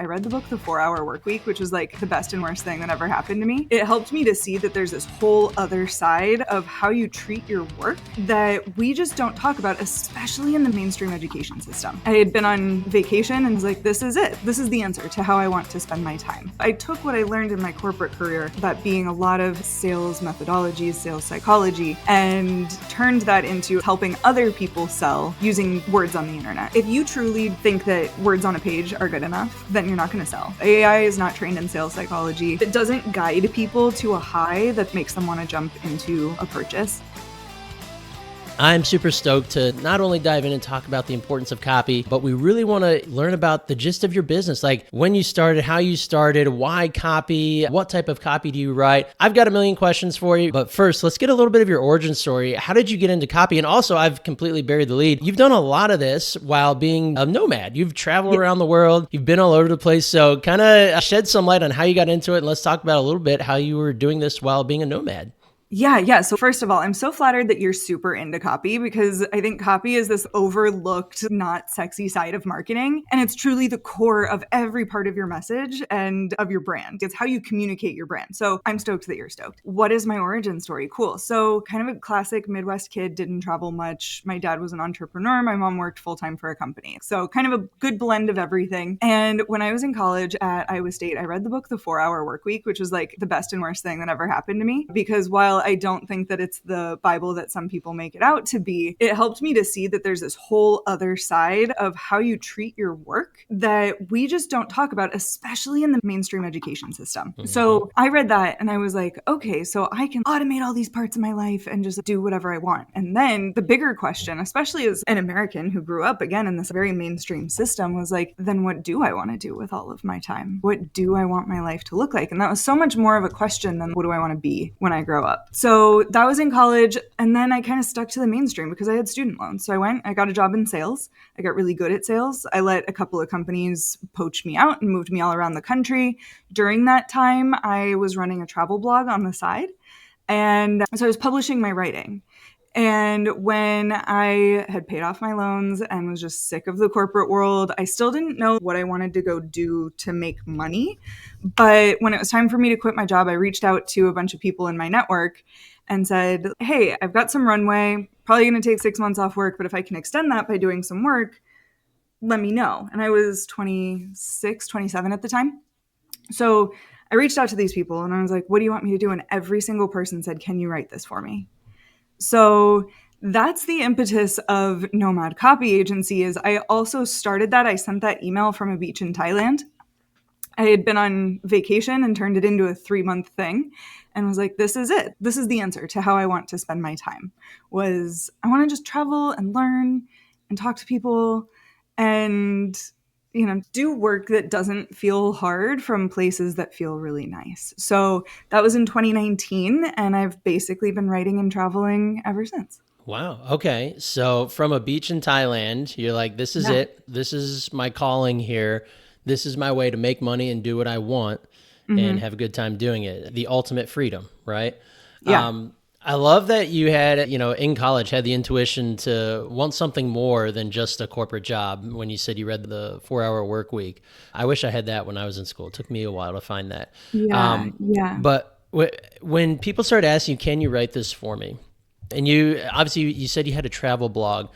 I read the book, The 4-Hour Workweek, which was like the best and worst thing that ever happened to me. It helped me to see that there's this whole other side of how you treat your work that we just don't talk about, especially in the mainstream education system. I had been on vacation and was like, this is it. This is the answer to how I want to spend my time. I took what I learned in my corporate career, that being a lot of sales methodologies, sales psychology, and turned that into helping other people sell using words on the internet. If you truly think that words on a page are good enough, then you're not going to sell. AI is not trained in sales psychology. It doesn't guide people to a high that makes them want to jump into a purchase. I'm super stoked to not only dive in and talk about the importance of copy, but we really want to learn about the gist of your business, like when you started, how you started, why copy, what type of copy do you write? I've got a million questions for you, but first, let's get a little bit of your origin story. How did you get into copy? And also, I've completely buried the lead. You've done a lot of this while being a nomad. You've traveled around the world. You've been all over the place. So kind of shed some light on how you got into it. And let's talk about a little bit how you were doing this while being a nomad. Yeah. So first of all, I'm so flattered that you're super into copy, because I think copy is this overlooked, not sexy side of marketing. And it's truly the core of every part of your message and of your brand. It's how you communicate your brand. So I'm stoked that you're stoked. What is my origin story? Cool. So kind of a classic Midwest kid, didn't travel much. My dad was an entrepreneur. My mom worked full-time for a company. So kind of a good blend of everything. And when I was in college at Iowa State, I read the book, The 4-Hour Workweek, which was like the best and worst thing that ever happened to me. Because while I don't think that it's the Bible that some people make it out to be, it helped me to see that there's this whole other side of how you treat your work that we just don't talk about, especially in the mainstream education system. Mm-hmm. So I read that and I was like, okay, so I can automate all these parts of my life and just do whatever I want. And then the bigger question, especially as an American who grew up again in this very mainstream system, was like, then what do I want to do with all of my time? What do I want my life to look like? And that was so much more of a question than what do I want to be when I grow up? So that was in college. And then I kind of stuck to the mainstream because I had student loans. So I got a job in sales. I got really good at sales. I let a couple of companies poach me out and moved me all around the country. During that time, I was running a travel blog on the side. And so I was publishing my writing. And when I had paid off my loans and was just sick of the corporate world, I still didn't know what I wanted to go do to make money. But when it was time for me to quit my job, I reached out to a bunch of people in my network and said, hey, I've got some runway, probably going to take 6 months off work, but if I can extend that by doing some work, let me know. And I was 26, 27 at the time. So I reached out to these people and I was like, what do you want me to do? And every single person said, can you write this for me? So that's the impetus of Nomad Copy Agency. Is I also started that. I sent that email from a beach in Thailand. I had been on vacation and turned it into a 3-month thing and was like, this is it. This is the answer to how I want to spend my time. Was I want to just travel and learn and talk to people and, do work that doesn't feel hard from places that feel really nice. So that was in 2019, and I've basically been writing and traveling ever since. Wow. Okay. So from a beach in Thailand, you're like, this is it. This is my calling here. This is my way to make money and do what I want and have a good time doing it. The ultimate freedom, right? Yeah. I love that you had, in college, had the intuition to want something more than just a corporate job when you said you read the 4-Hour Workweek. I wish I had that when I was in school. It took me a while to find that. Yeah. But when people started asking you, can you write this for me? And you said you had a travel blog.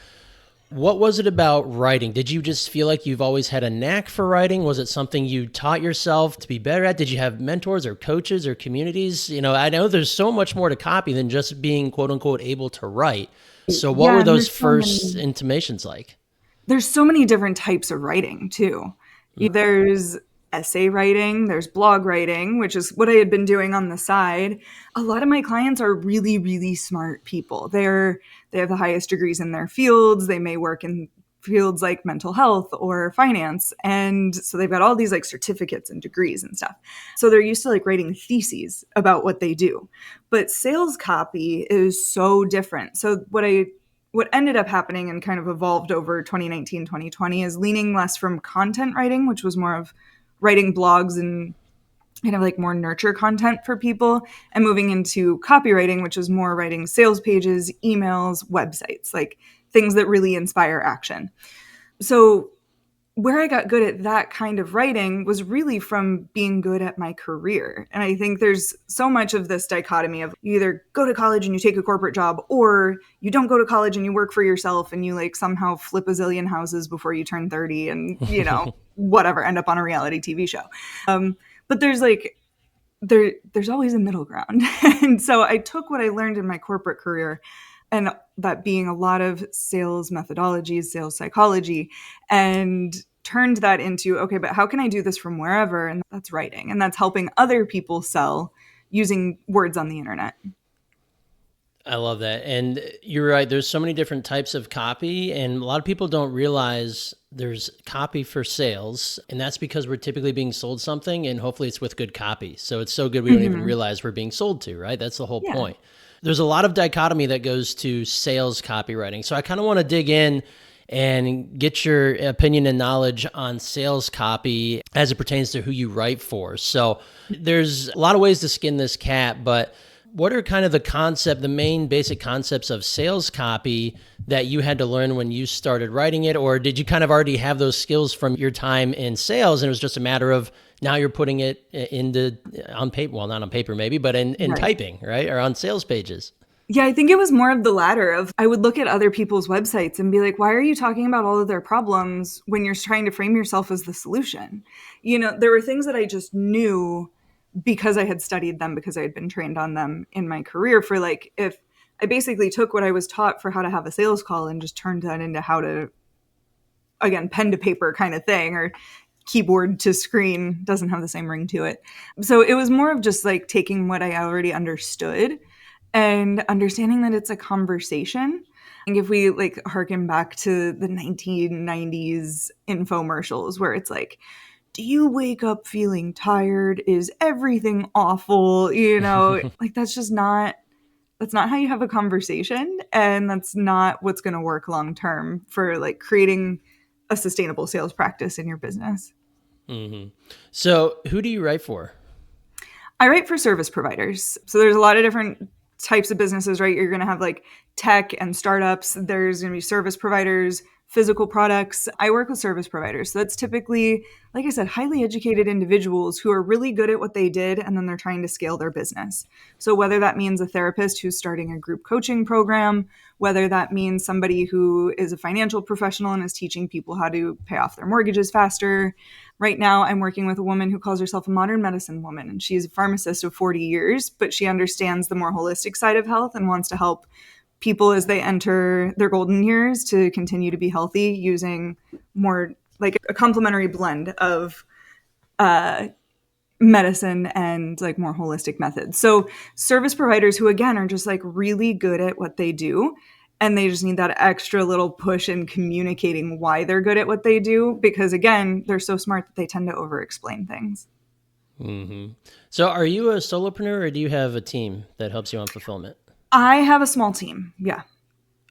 What was it about writing? Did you just feel like you've always had a knack for writing? Was it something you taught yourself to be better at? Did you have mentors or coaches or communities? I know there's so much more to copy than just being quote unquote able to write. So what were those first intimations like? There's so many different types of writing too. There's essay writing, there's blog writing, which is what I had been doing on the side. A lot of my clients are really, really smart people. They have the highest degrees in their fields. They may work in fields like mental health or finance. And so they've got all these like certificates and degrees and stuff. So they're used to like writing theses about what they do. But sales copy is so different. So what ended up happening and kind of evolved over 2019, 2020 is leaning less from content writing, which was more of writing blogs and kind of like more nurture content for people, and moving into copywriting, which is more writing sales pages, emails, websites, like things that really inspire action. So where I got good at that kind of writing was really from being good at my career. And I think there's so much of this dichotomy of you either go to college and you take a corporate job, or you don't go to college and you work for yourself and you like somehow flip a zillion houses before you turn 30 and, whatever, end up on a reality TV show. But there's like, there's always a middle ground. And so I took what I learned in my corporate career, and that being a lot of sales methodologies, sales psychology, and turned that into, okay, but how can I do this from wherever? And that's writing. And that's helping other people sell using words on the internet. I love that. And you're right. There's so many different types of copy, and a lot of people don't realize there's copy for sales. And that's because we're typically being sold something, and hopefully it's with good copy. So it's so good we don't even realize we're being sold to, right? That's the whole point. There's a lot of dichotomy that goes to sales copywriting. So I kind of want to dig in and get your opinion and knowledge on sales copy as it pertains to who you write for. So there's a lot of ways to skin this cat, but what are kind of the main basic concepts of sales copy that you had to learn when you started writing it? Or did you kind of already have those skills from your time in sales and it was just a matter of now you're putting it on paper, well, not on paper maybe, but in right. Typing, right? Or on sales pages? Yeah, I think it was more of the latter of I would look at other people's websites and be like, why are you talking about all of their problems when you're trying to frame yourself as the solution? There were things that I just knew because I had studied them, because I had been trained on them in my career for like, if I basically took what I was taught for how to have a sales call and just turned that into how to, again, pen to paper kind of thing, or keyboard to screen, doesn't have the same ring to it. So it was more of just like taking what I already understood and understanding that it's a conversation. And if we like harken back to the 1990s infomercials where it's like, do you wake up feeling tired? Is everything awful? Like that's not how you have a conversation. And that's not what's going to work long term for like creating a sustainable sales practice in your business. Mm-hmm. So who do you write for? I write for service providers. So there's a lot of different types of businesses, right? You're going to have like tech and startups. There's going to be service providers, physical products. I work with service providers. So that's typically, like I said, highly educated individuals who are really good at what they did, and then they're trying to scale their business. So whether that means a therapist who's starting a group coaching program, whether that means somebody who is a financial professional and is teaching people how to pay off their mortgages faster. Right now, I'm working with a woman who calls herself a modern medicine woman, and she's a pharmacist of 40 years, but she understands the more holistic side of health and wants to help people as they enter their golden years to continue to be healthy using more like a complementary blend of medicine and like more holistic methods. So service providers who, again, are just like really good at what they do, and they just need that extra little push in communicating why they're good at what they do, because again, they're so smart that they tend to over-explain things. Mm-hmm. So are you a solopreneur, or do you have a team that helps you on fulfillment? I have a small team. Yeah.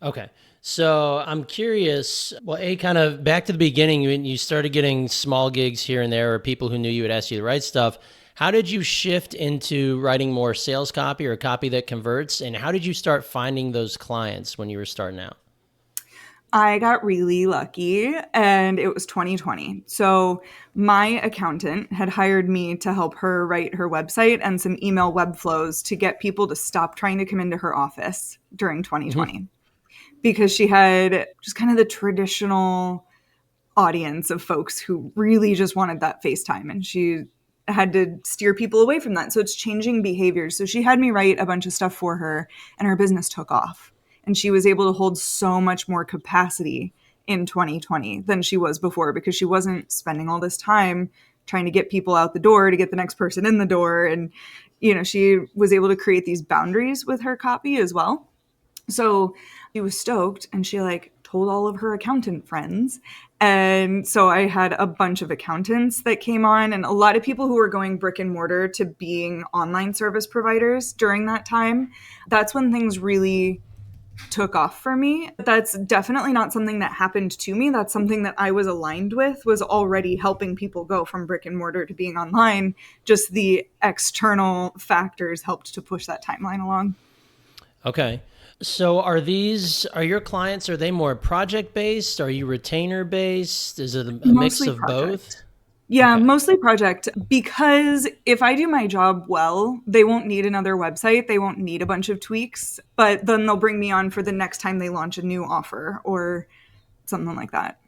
Okay. So I'm curious, well, kind of back to the beginning, when you started getting small gigs here and there, or people who knew you would ask you to write stuff. How did you shift into writing more sales copy or copy that converts? And how did you start finding those clients when you were starting out? I got really lucky, and it was 2020. So my accountant had hired me to help her write her website and some email web flows to get people to stop trying to come into her office during 2020. Mm-hmm. Because she had just kind of the traditional audience of folks who really just wanted that FaceTime, and she had to steer people away from that. So it's changing behaviors. So she had me write a bunch of stuff for her, and her business took off. And she was able to hold so much more capacity in 2020 than she was before, because she wasn't spending all this time trying to get people out the door to get the next person in the door. And, she was able to create these boundaries with her copy as well. So she was stoked, and she like told all of her accountant friends. And so I had a bunch of accountants that came on, and a lot of people who were going brick and mortar to being online service providers during that time. That's when things really took off for me. That's definitely not something that happened to me. That's something that I was aligned with, was already helping people go from brick and mortar to being online. Just the external factors helped to push that timeline along. Okay. So are your clients, are they more project based? Are you retainer based? Is it a mix Mostly of both? project. Yeah, Okay. mostly project because if I do my job well, they won't need another website. They won't need a bunch of tweaks, but then they'll bring me on for the next time they launch a new offer or something like that.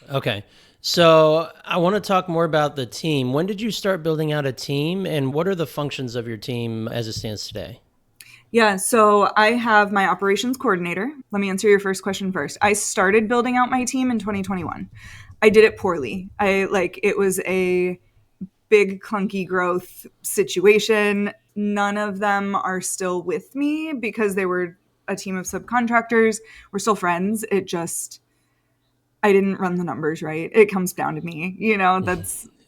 Okay. So I want to talk more about the team. When did you start building out a team and what are the functions of your team as it stands today? Yeah, so I have my operations coordinator. Let me answer your first question first. I started building out my team in 2021. I did it poorly. It was a big clunky growth situation. None of them are still with me because they were a team of subcontractors. We're still friends. It just I didn't run the numbers right. It comes down to me.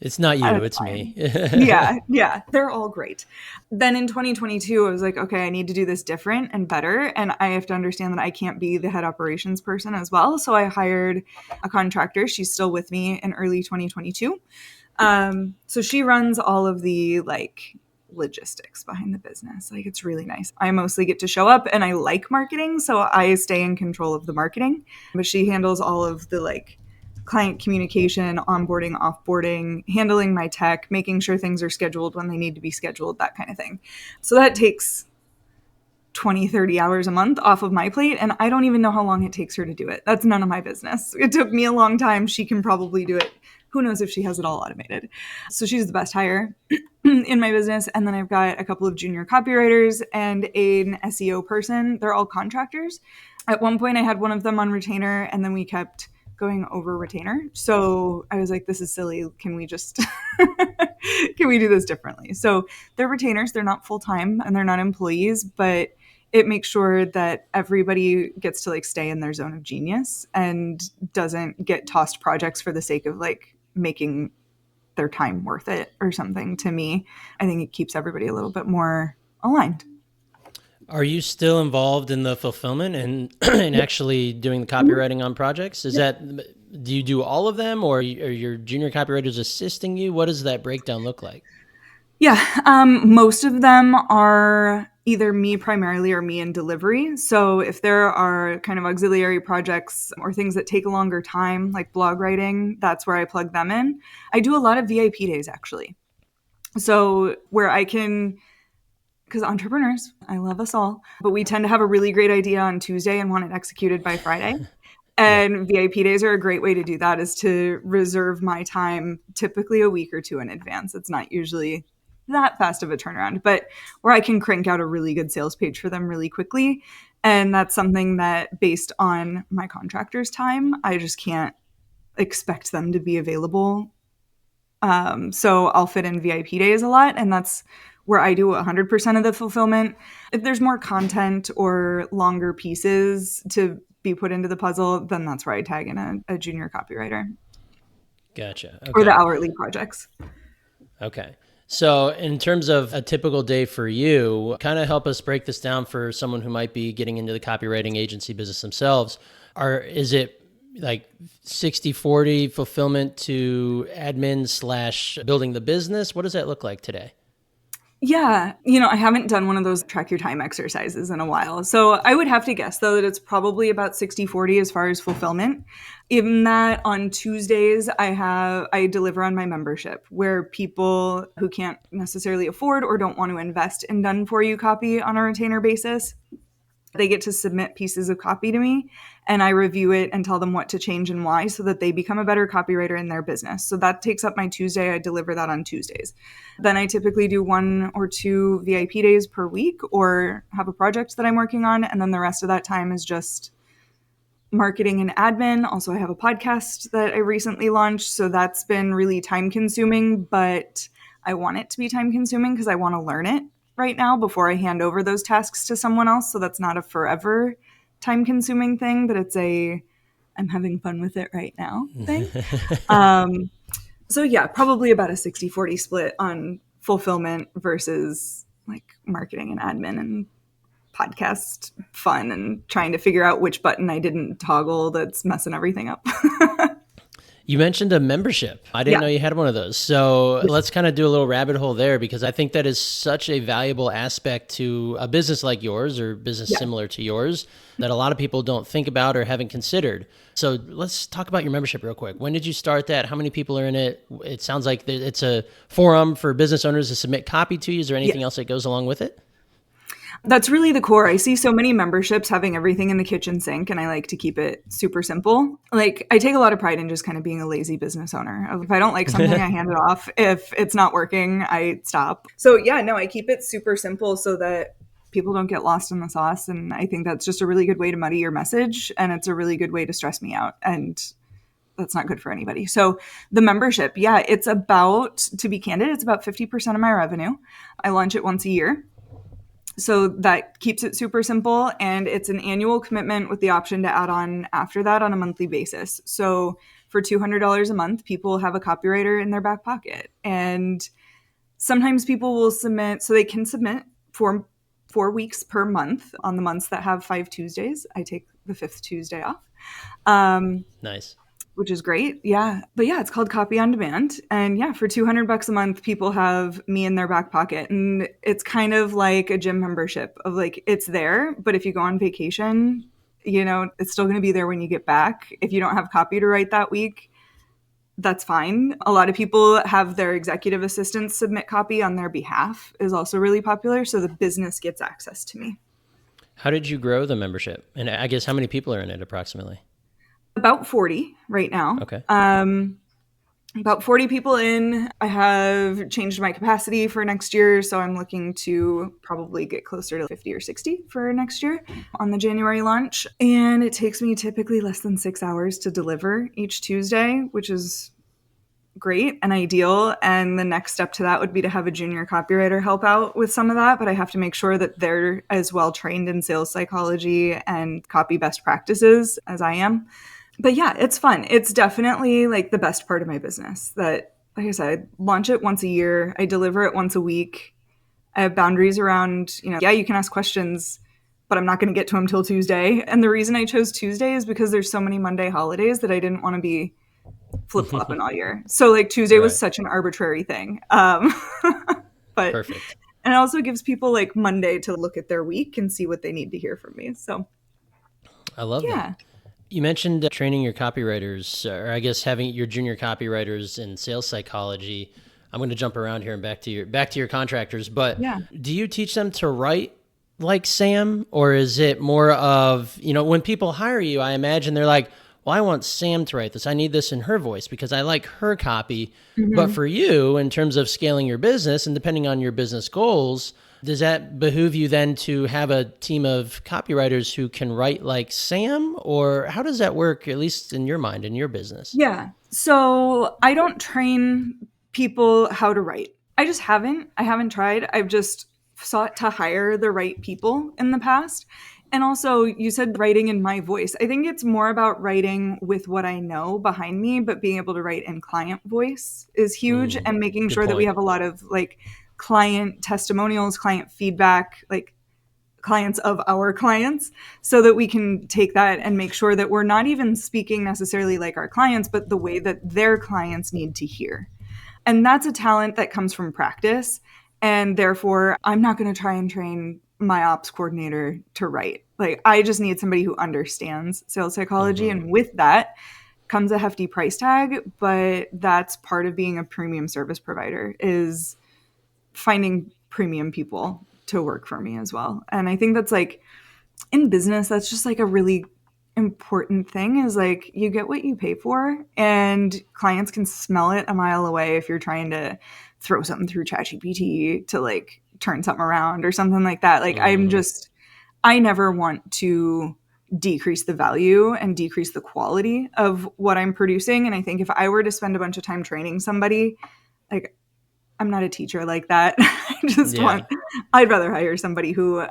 It's not you, That's it's me. fine. Yeah, they're all great. Then in 2022, I was like, okay, I need to do this different and better. And I have to understand that I can't be the head operations person as well. So I hired a contractor. She's still with me in early 2022. So she runs all of the logistics behind the business. Like it's really nice. I mostly get to show up and I like marketing, so I stay in control of the marketing, but she handles all of the client communication, onboarding, offboarding, handling my tech, making sure things are scheduled when they need to be scheduled, that kind of thing. So that takes 20, 30 hours a month off of my plate. And I don't even know how long it takes her to do it. That's none of my business. It took me a long time. She can probably do it. Who knows if she has it all automated? So she's the best hire in my business. And then I've got a couple of junior copywriters and an SEO person. They're all contractors. At one point, I had one of them on retainer, and then we kept going over retainer. So I was like, this is silly. Can we just can we do this differently? So they're retainers, they're not full-time and they're not employees, but it makes sure that everybody gets to stay in their zone of genius and doesn't get tossed projects for the sake of making their time worth it or something. To me, I think it keeps everybody a little bit more aligned. Are you still involved in the fulfillment and and Yep. actually doing the Mhm. copywriting on projects? Is Yep. that do you do all of them or are your junior copywriters assisting you? What does that breakdown look like? Yeah, most of them are either me primarily or me in delivery. So if there are kind of auxiliary projects or things that take a longer time, like blog writing, that's where I plug them in. I do a lot of VIP days actually. So where I can, because entrepreneurs, I love us all, but we tend to have a really great idea on Tuesday and want it executed by Friday. Yeah. And VIP days are a great way to do that, is to reserve my time typically a week or two in advance. It's not usually that fast of a turnaround, but where I can crank out a really good sales page for them really quickly. And that's something that, based on my contractor's time, I just can't expect them to be available. So I'll fit in VIP days a lot, and that's where I do 100% of the fulfillment. If there's more content or longer pieces to be put into the puzzle, then that's where I tag in a junior copywriter Gotcha. or the Okay. hourly projects. Okay. So, in terms of a typical day for you, kind of help us break this down for someone who might be getting into the copywriting agency business themselves. Is it like 60/40 fulfillment to admin slash building the business? What does that look like today? Yeah, I haven't done one of those track your time exercises in a while. So I would have to guess, though, that it's probably about 60/40 as far as fulfillment. In that, on Tuesdays, I deliver on my membership, where people who can't necessarily afford or don't want to invest in done for you copy on a retainer basis, they get to submit pieces of copy to me, and I review it and tell them what to change and why, so that they become a better copywriter in their business. So that takes up my Tuesday. I deliver that on Tuesdays. Then I typically do 1 or 2 VIP days per week, or have a project that I'm working on. And then the rest of that time is just marketing and admin. Also, I have a podcast that I recently launched. So that's been really time consuming, but I want it to be time consuming because I want to learn it right now before I hand over those tasks to someone else. So that's not a forever time consuming thing, but I'm having fun with it right now thing. Um, so yeah, probably about a 60/40 split on fulfillment versus marketing and admin and podcast fun, and trying to figure out which button I didn't toggle that's messing everything up. You mentioned a membership. I didn't know you had one of those. So let's kind of do a little rabbit hole there, because I think that is such a valuable aspect to a business like yours or business similar to yours that a lot of people don't think about or haven't considered. So let's talk about your membership real quick. When did you start that? How many people are in it? It sounds like it's a forum for business owners to submit copy to you. Is there anything else that goes along with it? That's really the core. I see so many memberships having everything in the kitchen sink, and I like to keep it super simple. Like, I take a lot of pride in just kind of being a lazy business owner. If I don't like something, I hand it off. If it's not working, I stop. So yeah, no, I keep it super simple so that people don't get lost in the sauce. And I think that's just a really good way to muddy your message. And it's a really good way to stress me out. And that's not good for anybody. So the membership, it's about, to be candid, it's about 50% of my revenue. I launch it once a year. So that keeps it super simple, and it's an annual commitment with the option to add on after that on a monthly basis. So for $200 a month, people have a copywriter in their back pocket. And sometimes people will submit, so they can submit for 4 weeks per month. On the months that have 5 Tuesdays, I take the 5th Tuesday off. Nice. Which is great. Yeah. But yeah, it's called Copy on Demand. And yeah, for $200 a month, people have me in their back pocket. And it's kind of like a gym membership of like, it's there, but if you go on vacation, it's still going to be there when you get back. If you don't have copy to write that week, that's fine. A lot of people have their executive assistants submit copy on their behalf, is also really popular. So the business gets access to me. How did you grow the membership? And I guess how many people are in it approximately? About 40 right now. Okay. About 40 people in. I have changed my capacity for next year, so I'm looking to probably get closer to 50 or 60 for next year on the January launch. And it takes me typically less than 6 hours to deliver each Tuesday, which is great and ideal. And the next step to that would be to have a junior copywriter help out with some of that, but I have to make sure that they're as well trained in sales psychology and copy best practices as I am. But yeah, it's fun. It's definitely like the best part of my business that, like I said, I launch it once a year. I deliver it once a week. I have boundaries around, you can ask questions, but I'm not going to get to them till Tuesday. And the reason I chose Tuesday is because there's so many Monday holidays that I didn't want to be flip-flopping all year. So like Tuesday was such an arbitrary thing. But perfect. And it also gives people like Monday to look at their week and see what they need to hear from me. So I love that. You mentioned training your copywriters, or I guess having your junior copywriters in sales psychology. I'm going to jump around here and back to your contractors, but do you teach them to write like Sam, or is it more of, when people hire you, I imagine they're like, well, I want Sam to write this. I need this in her voice because I like her copy. Mm-hmm. But for you, in terms of scaling your business and depending on your business goals, does that behoove you then to have a team of copywriters who can write like Sam? Or how does that work, at least in your mind, in your business? Yeah. So I don't train people how to write. I haven't tried. I've just sought to hire the right people in the past. And also, you said writing in my voice. I think it's more about writing with what I know behind me, but being able to write in client voice is huge, and making sure that we have a lot of like client testimonials, client feedback, like clients of our clients, so that we can take that and make sure that we're not even speaking necessarily like our clients, but the way that their clients need to hear. And that's a talent that comes from practice. And therefore, I'm not going to try and train my ops coordinator to write. Like, I just need somebody who understands sales psychology. Mm-hmm. And with that comes a hefty price tag. But that's part of being a premium service provider, is finding premium people to work for me as well. And I think that's like, in business, that's just like a really important thing, is like, you get what you pay for, and clients can smell it a mile away if you're trying to throw something through ChatGPT to like turn something around or something like that. Like, I never want to decrease the value and decrease the quality of what I'm producing. And I think if I were to spend a bunch of time training somebody, like, I'm not a teacher like that. I'd rather hire somebody who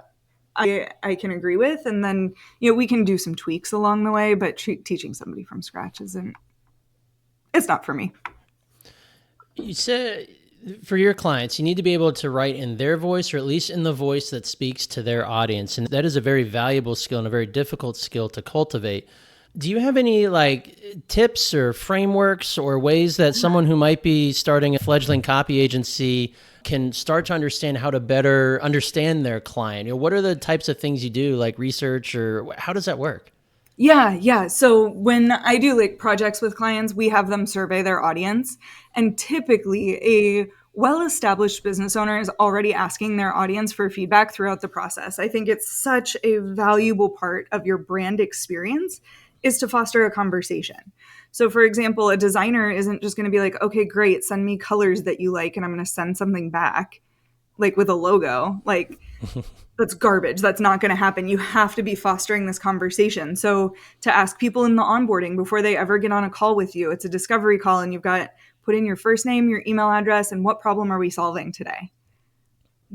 I can agree with. And then, we can do some tweaks along the way, but teaching somebody from scratch it's not for me. You said for your clients, you need to be able to write in their voice, or at least in the voice that speaks to their audience. And that is a very valuable skill and a very difficult skill to cultivate. Do you have any like tips or frameworks or ways that someone who might be starting a fledgling copy agency can start to understand how to better understand their client? You know, what are the types of things you do, like research, or how does that work? Yeah. So when I do like projects with clients, we have them survey their audience. And typically, a well established business owner is already asking their audience for feedback throughout the process. I think it's such a valuable part of your brand experience is to foster a conversation. So, for example, a designer isn't just going to be like, okay, great, send me colors that you like, and I'm going to send something back, like with a logo. Like, that's garbage. That's not going to happen. You have to be fostering this conversation. So to ask people in the onboarding before they ever get on a call with you, it's a discovery call and you've got put in your first name, your email address, and what problem are we solving today?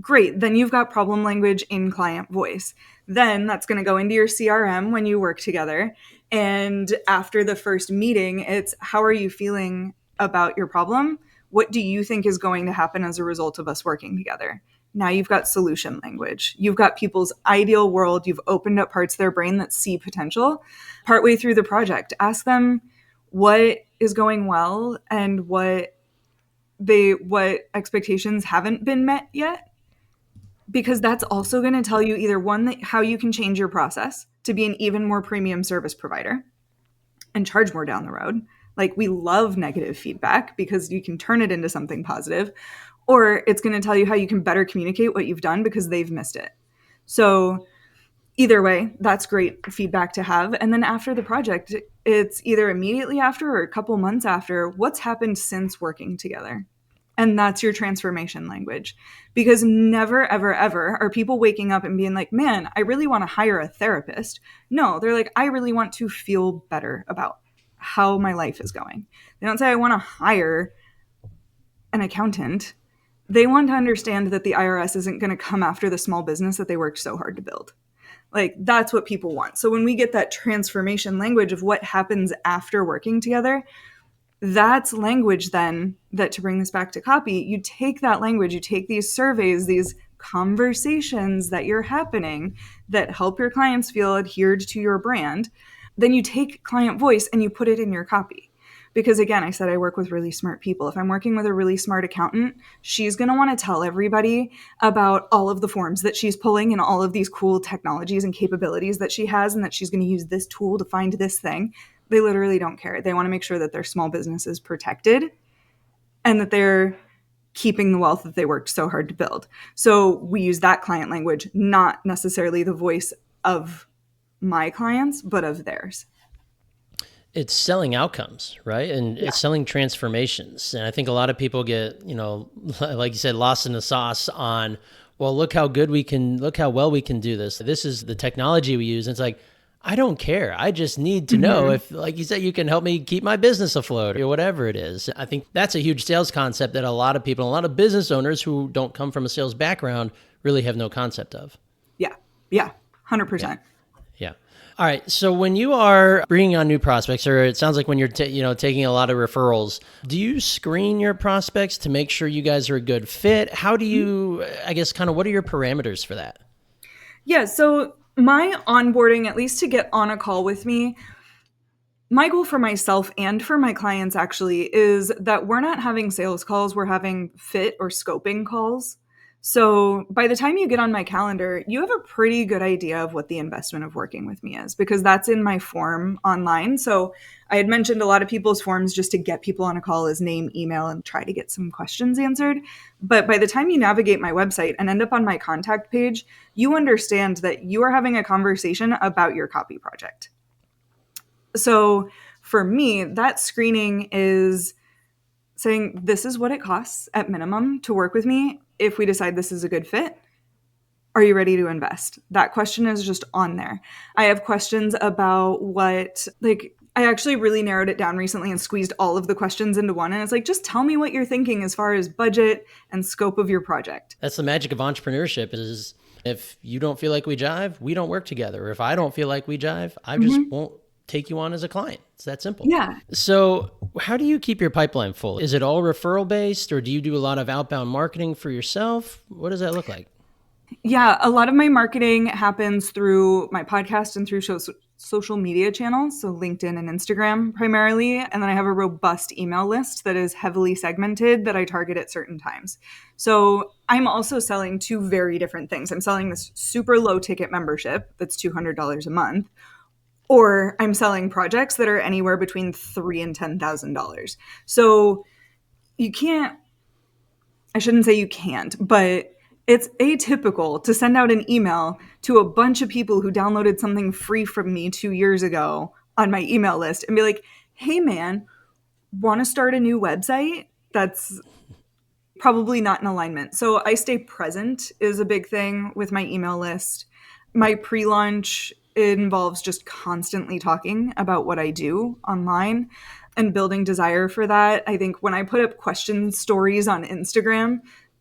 Great. Then you've got problem language in client voice. Then that's going to go into your CRM when you work together. And after the first meeting, it's how are you feeling about your problem? What do you think is going to happen as a result of us working together? Now you've got solution language. You've got people's ideal world. You've opened up parts of their brain that see potential. Partway through the project, ask them what is going well and what expectations haven't been met yet, because that's also going to tell you either one, that how you can change your process to be an even more premium service provider and charge more down the road. Like, we love negative feedback because you can turn it into something positive, or it's going to tell you how you can better communicate what you've done because they've missed it. So either way, that's great feedback to have. And then after the project, it's either immediately after or a couple months after, what's happened since working together. And that's your transformation language. Because never, ever, ever are people waking up and being like, man, I really want to hire a therapist. No, they're like, I really want to feel better about how my life is going. They don't say, I want to hire an accountant. They want to understand that the IRS isn't going to come after the small business that they worked so hard to build. Like, that's what people want. So when we get that transformation language of what happens after working together, that's language then that, to bring this back to copy, you take that language, you take these surveys, these conversations that you're happening that help your clients feel adhered to your brand. Then you take client voice and you put it in your copy. Because again, I said I work with really smart people. If I'm working with a really smart accountant, she's going to want to tell everybody about all of the forms that she's pulling and all of these cool technologies and capabilities that she has, and that she's going to use this tool to find this thing. They literally don't care. They want to make sure that their small business is protected and that they're keeping the wealth that they worked so hard to build. So we use that client language, not necessarily the voice of my clients, but of theirs. It's selling outcomes, right? And it's selling transformations. And I think a lot of people get, like you said, lost in the sauce on, well, look how well we can do this. This is the technology we use. And it's like, I don't care. I just need to know if, like you said, you can help me keep my business afloat or whatever it is. I think that's a huge sales concept that a lot of people, a lot of business owners who don't come from a sales background really have no concept of. Yeah. 100%. Yeah. All right. So when you are bringing on new prospects, or it sounds like when you're taking a lot of referrals, do you screen your prospects to make sure you guys are a good fit? How do you, I guess, kind of what are your parameters for that? Yeah. So my onboarding, at least to get on a call with me, my goal for myself and for my clients actually is that we're not having sales calls, we're having fit or scoping calls. So by the time you get on my calendar, you have a pretty good idea of what the investment of working with me is, because that's in my form online. So I had mentioned a lot of people's forms just to get people on a call is name, email, and try to get some questions answered. But by the time you navigate my website and end up on my contact page, you understand that you are having a conversation about your copy project. So for me, that screening is saying, this is what it costs at minimum to work with me. If we decide this is a good fit, are you ready to invest? That question is just on there. I have questions about I actually really narrowed it down recently and squeezed all of the questions into one. And it's like, just tell me what you're thinking as far as budget and scope of your project. That's the magic of entrepreneurship is if you don't feel like we jive, we don't work together. Or if I don't feel like we jive, I just won't take you on as a client. It's that simple. Yeah. So how do you keep your pipeline full? Is it all referral based, or do you do a lot of outbound marketing for yourself? What does that look like? Yeah, a lot of my marketing happens through my podcast and through social media channels, so LinkedIn and Instagram primarily. And then I have a robust email list that is heavily segmented that I target at certain times. So I'm also selling two very different things. I'm selling this super low ticket membership that's $200 a month, or I'm selling projects that are anywhere between $3,000 and $10,000. So you can't, I shouldn't say you can't, but it's atypical to send out an email to a bunch of people who downloaded something free from me 2 years ago on my email list and be like, hey man, want to start a new website? That's probably not in alignment. So I stay present is a big thing with my email list. My pre-launch involves just constantly talking about what I do online and building desire for that. I think when I put up question stories on Instagram,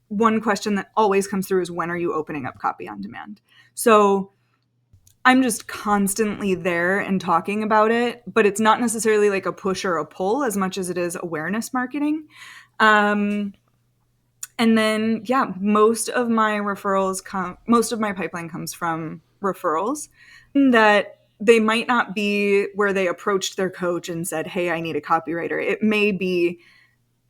one question that always comes through is, when are you opening up Copy on Demand? So I'm just constantly there and talking about it, but it's not necessarily like a push or a pull as much as it is awareness marketing. And then, yeah, most of my pipeline comes from referrals that they might not be where they approached their coach and said, hey, I need a copywriter. It may be,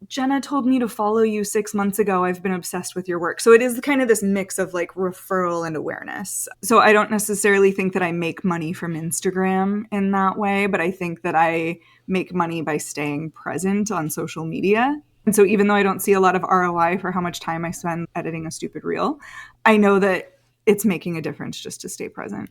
Jenna told me to follow you 6 months ago. I've been obsessed with your work. So it is kind of this mix of like referral and awareness. So I don't necessarily think that I make money from Instagram in that way, but I think that I make money by staying present on social media. And so even though I don't see a lot of ROI for how much time I spend editing a stupid reel, I know that it's making a difference just to stay present.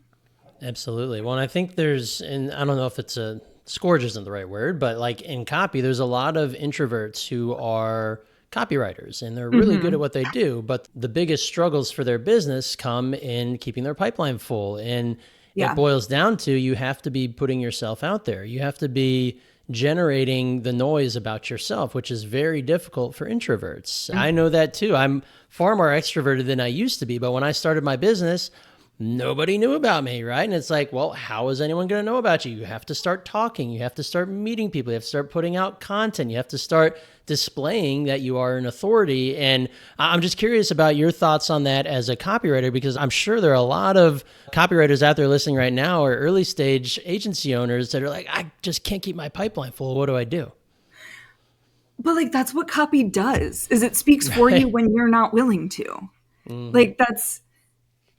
Absolutely. Well, and I think and I don't know if scourge isn't the right word, but like in copy, there's a lot of introverts who are copywriters and they're really good at what they do. But the biggest struggles for their business come in keeping their pipeline full. And it boils down to, you have to be putting yourself out there. You have to be generating the noise about yourself, which is very difficult for introverts. I know that too. I'm far more extroverted than I used to be, but when I started my business, nobody knew about me, right? And it's like, well, how is anyone going to know about you? You have to start talking. You have to start meeting people. You have to start putting out content. You have to start displaying that you are an authority. And I'm just curious about your thoughts on that as a copywriter, because I'm sure there are a lot of copywriters out there listening right now, or early stage agency owners that are like, I just can't keep my pipeline full. What do I do? But like, that's what copy does, is it speaks for you when you're not willing to. Like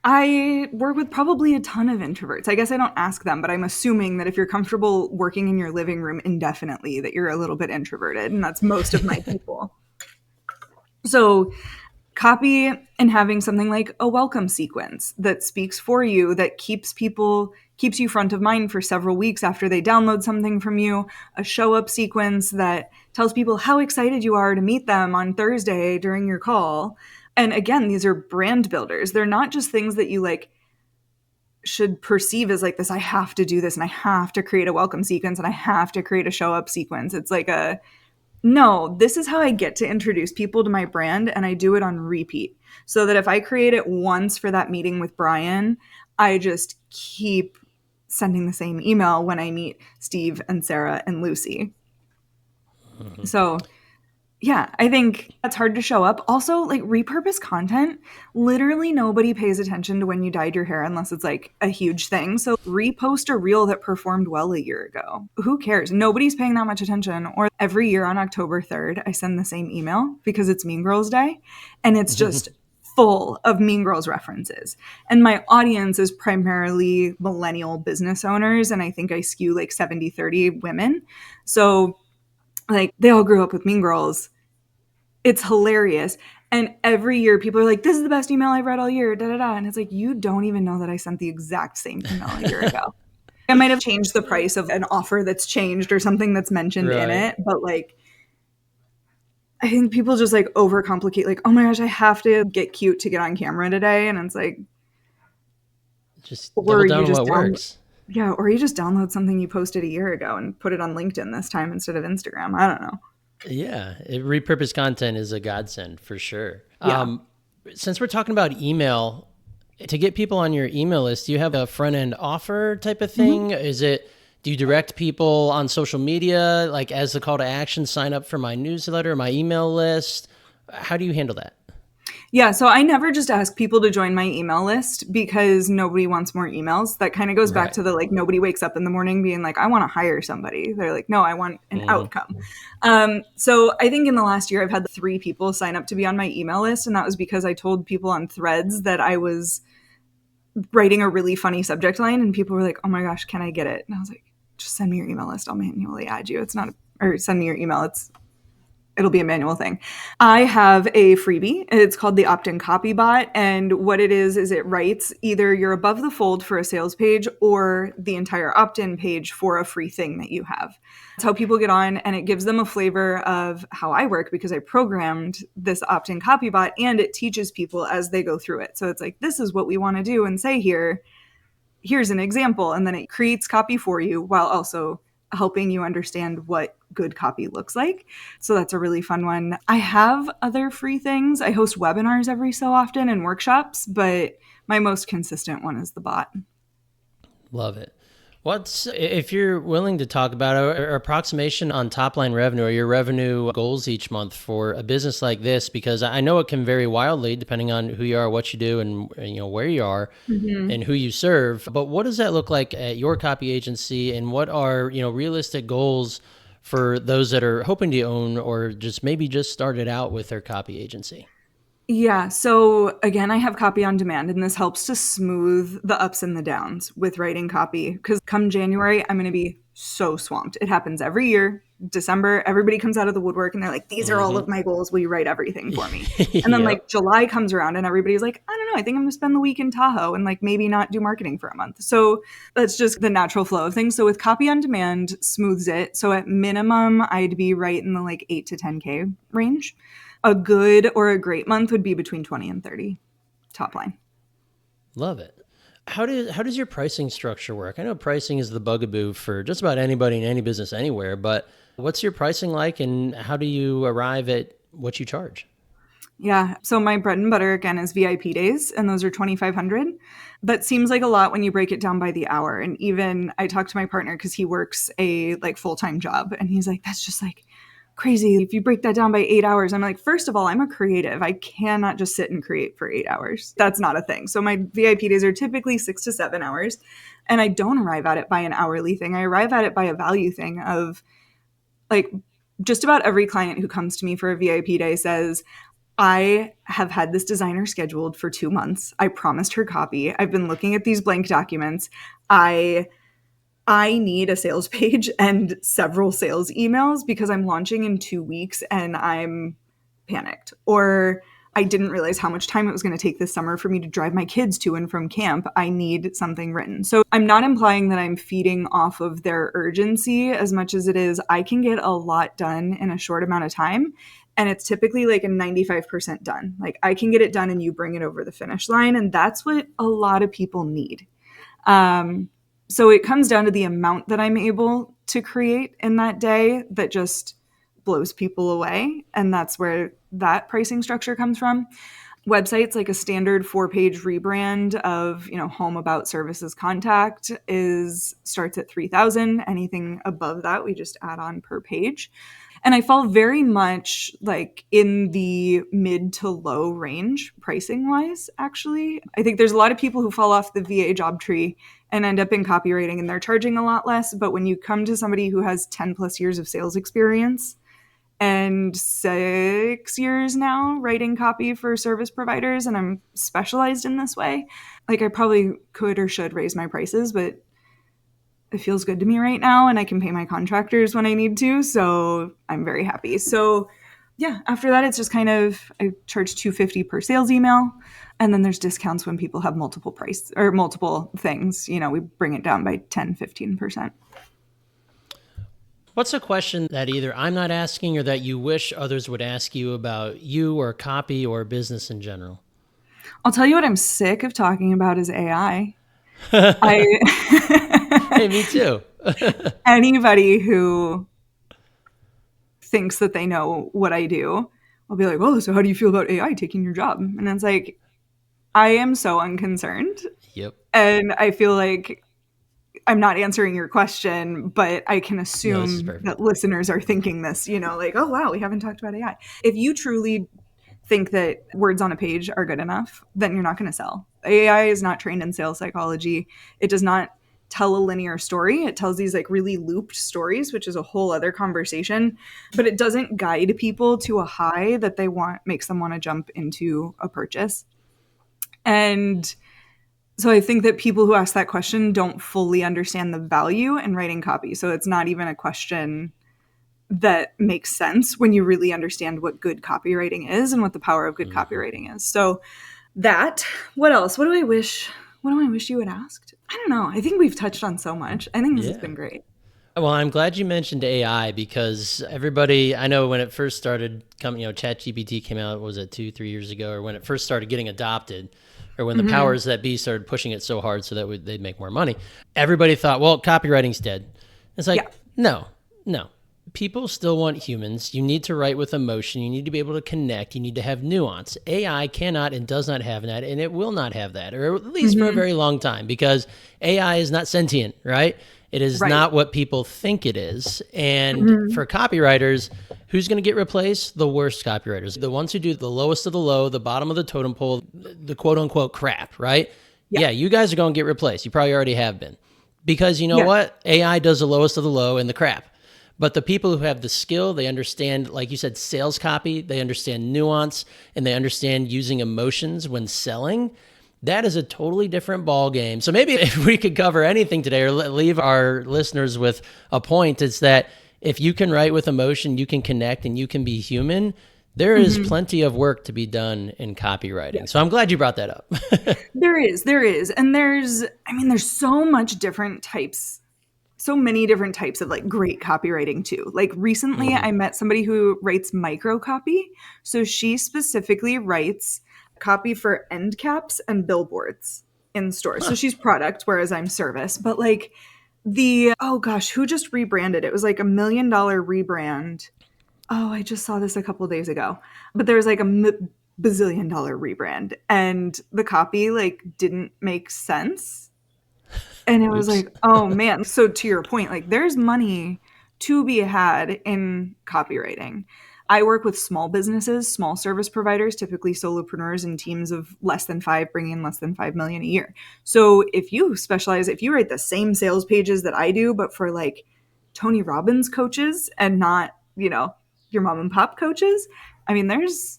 I work with probably a ton of introverts. I guess I don't ask them, but I'm assuming that if you're comfortable working in your living room indefinitely, that you're a little bit introverted, and that's most of my people. So copy and having something like a welcome sequence that speaks for you, that keeps you front of mind for several weeks after they download something from you, a show up sequence that tells people how excited you are to meet them on Thursday during your call. And again, these are brand builders. They're not just things that you like should perceive as like this, I have to do this and I have to create a welcome sequence and I have to create a show up sequence. It's like no, this is how I get to introduce people to my brand, and I do it on repeat. So that if I create it once for that meeting with Brian, I just keep sending the same email when I meet Steve and Sarah and Lucy. So yeah, I think that's hard to show up. Also, like, repurpose content. Literally nobody pays attention to when you dyed your hair unless it's like a huge thing. So repost a reel that performed well a year ago. Who cares? Nobody's paying that much attention. Or every year on October 3rd, I send the same email because it's Mean Girls Day. And it's just full of Mean Girls references. And my audience is primarily millennial business owners. And I think I skew like 70-30 women. So like, they all grew up with Mean Girls. It's hilarious. And every year people are like, this is the best email I've read all year, da da da. And it's like, you don't even know that I sent the exact same email a year ago. I might have changed the price of an offer that's changed or something that's mentioned in it. But like, I think people just like overcomplicate, like, oh my gosh, I have to get cute to get on camera today. And it's like, just double down on what works. Yeah, or you just download something you posted a year ago and put it on LinkedIn this time instead of Instagram. I don't know. Yeah, repurposed content is a godsend for sure. Yeah. Since we're talking about email, to get people on your email list, do you have a front end offer type of thing? Do you direct people on social media, like as the call to action, sign up for my newsletter, my email list? How do you handle that? Yeah, so I never just ask people to join my email list because nobody wants more emails. That kind of goes back Right. to the like nobody wakes up in the morning being like, I want to hire somebody. They're like, no, I want an Hmm. outcome. So I think in the last year I've had 3 people sign up to be on my email list, and that was because I told people on Threads that I was writing a really funny subject line, and people were like, oh my gosh, can I get it? And I was like, just send me your email list. I'll manually add you. It's not, or send me your email. It'll be a manual thing. I have a freebie. It's called the opt-in copy bot. And what it is it writes either you're above the fold for a sales page or the entire opt-in page for a free thing that you have. It's how people get on, and it gives them a flavor of how I work because I programmed this opt-in copy bot, and it teaches people as they go through it. So it's like, this is what we want to do and say here. Here's an example. And then it creates copy for you while also helping you understand what good copy looks like. So that's a really fun one. I have other free things. I host webinars every so often and workshops, but my most consistent one is the bot. Love it. What's, if you're willing to talk about an approximation on top line revenue or your revenue goals each month for a business like this? Because I know it can vary wildly depending on who you are, what you do, and where you are and who you serve. But what does that look like at your copy agency, and what are realistic goals for those that are hoping to own or just maybe just started out with their copy agency? Yeah. So again, I have copy on demand, and this helps to smooth the ups and the downs with writing copy. Because come January, I'm going to be so swamped. It happens every year. December, everybody comes out of the woodwork and they're like, these are all Mm-hmm. of my goals. Will you write everything for me? And then like Yep. July comes around and everybody's like, I don't know. I think I'm going to spend the week in Tahoe and like maybe not do marketing for a month. So that's just the natural flow of things. So with copy on demand, smooths it. So at minimum, I'd be right in the like 8 to 10K range. A good or a great month would be between 20 and 30 top line. Love it. How does your pricing structure work? I know pricing is the bugaboo for just about anybody in any business anywhere, but what's your pricing like, and how do you arrive at what you charge? Yeah. So my bread and butter again is VIP days, and those are 2,500. That seems like a lot when you break it down by the hour. And even I talked to my partner because he works a like full-time job, and he's like, that's just like crazy. If you break that down by 8 hours, I'm like, first of all, I'm a creative. I cannot just sit and create for 8 hours. That's not a thing. So my VIP days are typically 6 to 7 hours. And I don't arrive at it by an hourly thing. I arrive at it by a value thing of like just about every client who comes to me for a VIP day says, I have had this designer scheduled for 2 months. I promised her copy. I've been looking at these blank documents. I I need a sales page and several sales emails because I'm launching in 2 weeks and I'm panicked. Or I didn't realize how much time it was going to take this summer for me to drive my kids to and from camp. I need something written. So I'm not implying that I'm feeding off of their urgency as much as it is I can get a lot done in a short amount of time. And it's typically like a 95% done. Like I can get it done and you bring it over the finish line. And that's what a lot of people need. Um, so it comes down to the amount that I'm able to create in that day that just blows people away. And that's where that pricing structure comes from. Websites like a standard 4-page rebrand of, home, about, services, contact is starts at 3,000. Anything above that, we just add on per page. And I fall very much like in the mid to low range pricing wise, actually. I think there's a lot of people who fall off the VA job tree and end up in copywriting and they're charging a lot less. But when you come to somebody who has 10 plus years of sales experience and 6 years now writing copy for service providers, and I'm specialized in this way, like I probably could or should raise my prices, but it feels good to me right now and I can pay my contractors when I need to. So I'm very happy. So yeah, after that, it's just kind of, I charge $250 per sales email. And then there's discounts when people have multiple price or multiple things, we bring it down by 10-15%. What's a question that either I'm not asking or that you wish others would ask you about you or copy or business in general? I'll tell you what I'm sick of talking about is AI. Hey, me too. Anybody who thinks that they know what I do, I'll be like, oh, so how do you feel about AI taking your job? And it's like, I am so unconcerned. Yep. And I feel like I'm not answering your question, but I can No, this is assume perfect. that listeners are thinking this, like, oh, wow, we haven't talked about AI. If you truly think that words on a page are good enough, then you're not going to sell. AI is not trained in sales psychology. It does not tell a linear story. It tells these like really looped stories, which is a whole other conversation, but it doesn't guide people to a high that they want, makes them want to jump into a purchase. And so I think that people who ask that question don't fully understand the value in writing copy. So it's not even a question that makes sense when you really understand what good copywriting is and what the power of good copywriting is. So that, what else? What do I wish you had asked? I don't know. I think we've touched on so much. I think this has been great. Well, I'm glad you mentioned AI because everybody, I know when it first started coming, ChatGPT came out, what was it, 2-3 years ago, or when it first started getting adopted, or when the powers that be started pushing it so hard so that they'd make more money, everybody thought, well, copywriting's dead. It's like, no. People still want humans. You need to write with emotion. You need to be able to connect. You need to have nuance. AI cannot and does not have that, and it will not have that, or at least for a very long time, because AI is not sentient, right? It is not what people think it is. And for copywriters, who's going to get replaced? The worst copywriters. The ones who do the lowest of the low, the bottom of the totem pole, the quote unquote crap, right? Yeah, you guys are going to get replaced. You probably already have been. Because you know what? AI does the lowest of the low and the crap. But the people who have the skill, they understand, like you said, sales copy, they understand nuance, and they understand using emotions when selling. That is a totally different ball game. So maybe if we could cover anything today or leave our listeners with a point, it's that if you can write with emotion, you can connect and you can be human, there is plenty of work to be done in copywriting. Yeah. So I'm glad you brought that up. There is. And there's so many different types of like great copywriting too. Like recently I met somebody who writes micro copy. So she specifically writes copy for end caps and billboards in stores. So she's product, whereas I'm service. But like who just rebranded? It was like $1 million rebrand. Oh, I just saw this a couple days ago. But there was like $1 bazillion rebrand, and the copy like didn't make sense. And it was like, oh man. So to your point, like there's money to be had in copywriting. I work with small businesses, small service providers, typically solopreneurs and teams of less than 5, bringing in less than 5 million a year. So if you write the same sales pages that I do, but for like Tony Robbins coaches and not, your mom and pop coaches, I mean, those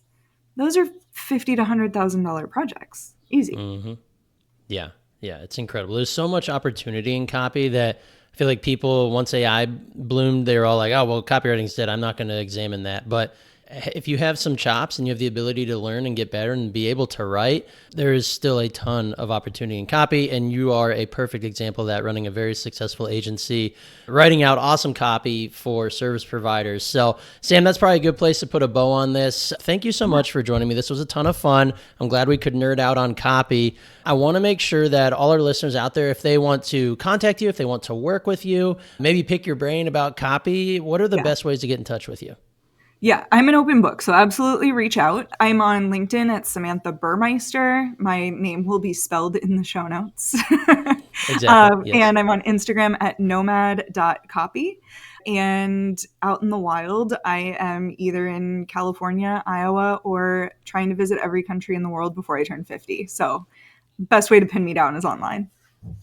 are $50,000 to $100,000 projects. Easy. Yeah, it's incredible. There's so much opportunity in copy that I feel like people, once AI bloomed, they're all like, oh, well, copywriting's dead. I'm not going to examine that. But if you have some chops and you have the ability to learn and get better and be able to write, there is still a ton of opportunity in copy. And you are a perfect example of that, running a very successful agency, writing out awesome copy for service providers. So Sam, that's probably a good place to put a bow on this. Thank you so much for joining me. This was a ton of fun. I'm glad we could nerd out on copy. I want to make sure that all our listeners out there, if they want to contact you, if they want to work with you, maybe pick your brain about copy, what are the best ways to get in touch with you? Yeah, I'm an open book, so absolutely reach out. I'm on LinkedIn at Samantha Burmeister. My name will be spelled in the show notes. Exactly. Yes. And I'm on Instagram at nomad.copy. And out in the wild, I am either in California, Iowa, or trying to visit every country in the world before I turn 50. So best way to pin me down is online.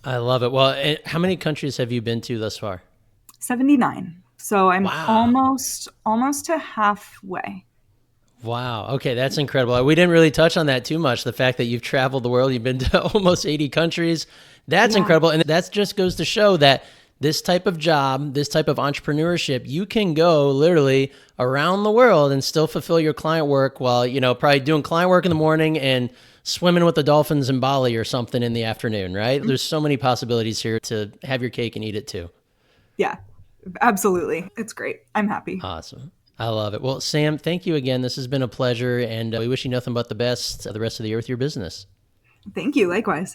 I love it. Well, how many countries have you been to thus far? 79. So I'm almost to halfway. Wow. Okay, that's incredible. We didn't really touch on that too much. The fact that you've traveled the world, you've been to almost 80 countries. That's incredible. And that just goes to show that this type of job, this type of entrepreneurship, you can go literally around the world and still fulfill your client work while, probably doing client work in the morning and swimming with the dolphins in Bali or something in the afternoon, right? There's so many possibilities here to have your cake and eat it too. Yeah. Absolutely. It's great. I'm happy. Awesome. I love it. Well, Sam, thank you again. This has been a pleasure, and we wish you nothing but the best the rest of the year with your business. Thank you. Likewise.